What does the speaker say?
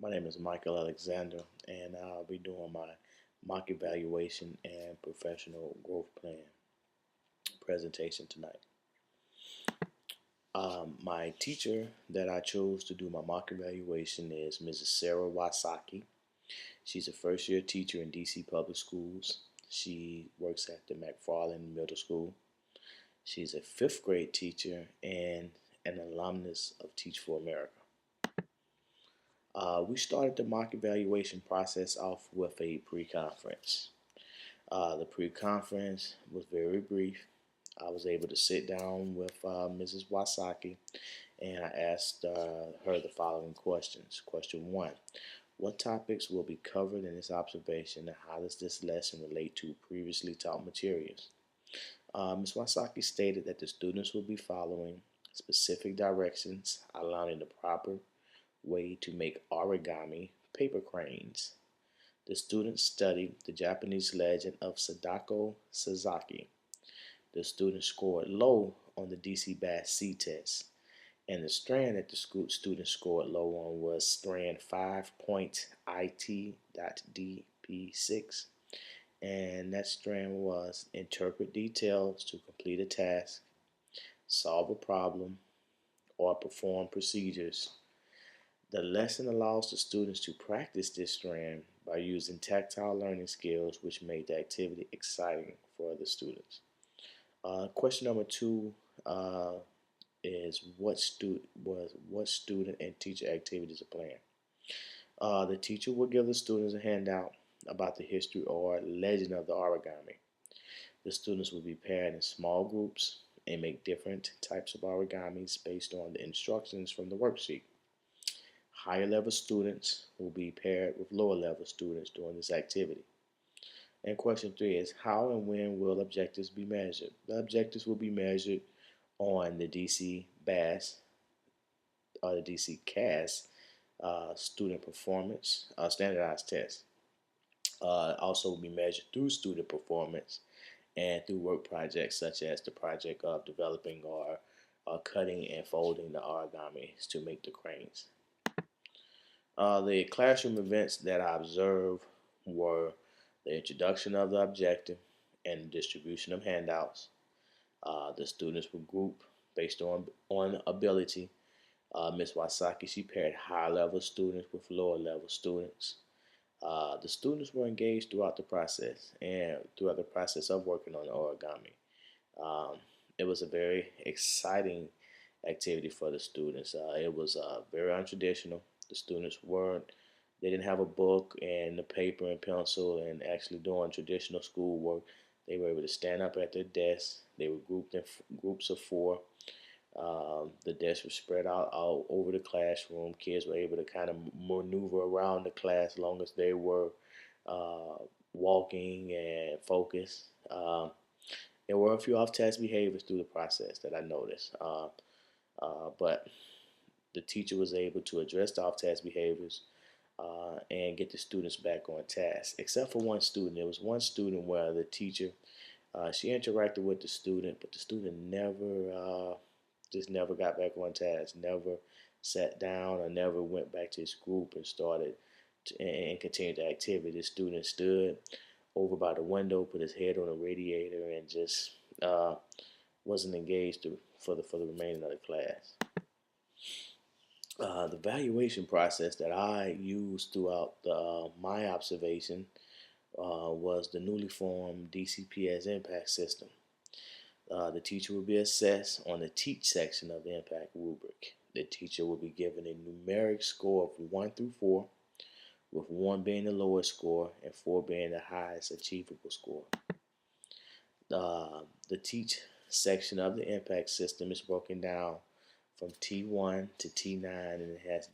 My name is Michael Alexander, and I'll be doing my mock evaluation and professional growth plan presentation tonight. My teacher that I chose to do my mock evaluation is Mrs. Sarah Wasaki. She's a first year teacher in DC Public Schools. She works at the McFarland Middle School. She's a fifth grade teacher and an alumnus of Teach for America. We started the mock evaluation process off with a pre-conference. The pre-conference was very brief. I was able to sit down with Mrs. Wasaki and I asked her the following questions. Question one: what topics will be covered in this observation and how does this lesson relate to previously taught materials? Ms. Wasaki stated that the students will be following specific directions outlining the proper way to make origami paper cranes. The students studied the Japanese legend of Sadako Sasaki. The students scored low on the DC Bass C test, and the strand that the students scored low on was strand 5.IT.DP6, and that strand was interpret details to complete a task, solve a problem, or perform procedures. The lesson allows the students to practice this strand by using tactile learning skills, which made the activity exciting for the students. Question number two is what student and teacher activities are planned. The teacher will give the students a handout about the history or legend of the origami. The students will be paired in small groups and make different types of origamis based on the instructions from the worksheet. Higher level students will be paired with lower level students during this activity. And question three is how and when will objectives be measured? The objectives will be measured on the DC BAS or the DC CAS student performance standardized test. Also will be measured through student performance and through work projects such as the project of developing or cutting and folding the origamis to make the cranes. The classroom events that I observed were the introduction of the objective and the distribution of handouts. The students were grouped based on ability. Ms. Wasaki, she paired high level students with lower level students. The students were engaged throughout the process and throughout the process of working on the origami. It was a very exciting activity for the students. It was very untraditional. The students they didn't have a book and the paper and pencil and actually doing traditional schoolwork. They were able to stand up at their desks. They were grouped in groups of four. The desks were spread out all over the classroom. Kids were able to kind of maneuver around the class as long as they were uh, walking and focused. There were a few off-task behaviors through the process that I noticed, but the teacher was able to address the off-task behaviors and get the students back on task. Except for one student, there was one student where the teacher she interacted with the student, but the student never got back on task, never sat down, or never went back to his group and started and continued the activity. The student stood over by the window, put his head on the radiator, and just uh, wasn't engaged for the remainder of the class. The valuation process that I used throughout my observation was the newly formed DCPS impact system. The teacher will be assessed on the teach section of the impact rubric. The teacher will be given a numeric score of 1 through 4, with 1 being the lowest score and 4 being the highest achievable score. The teach section of the impact system is broken down from T1 to T9, and it has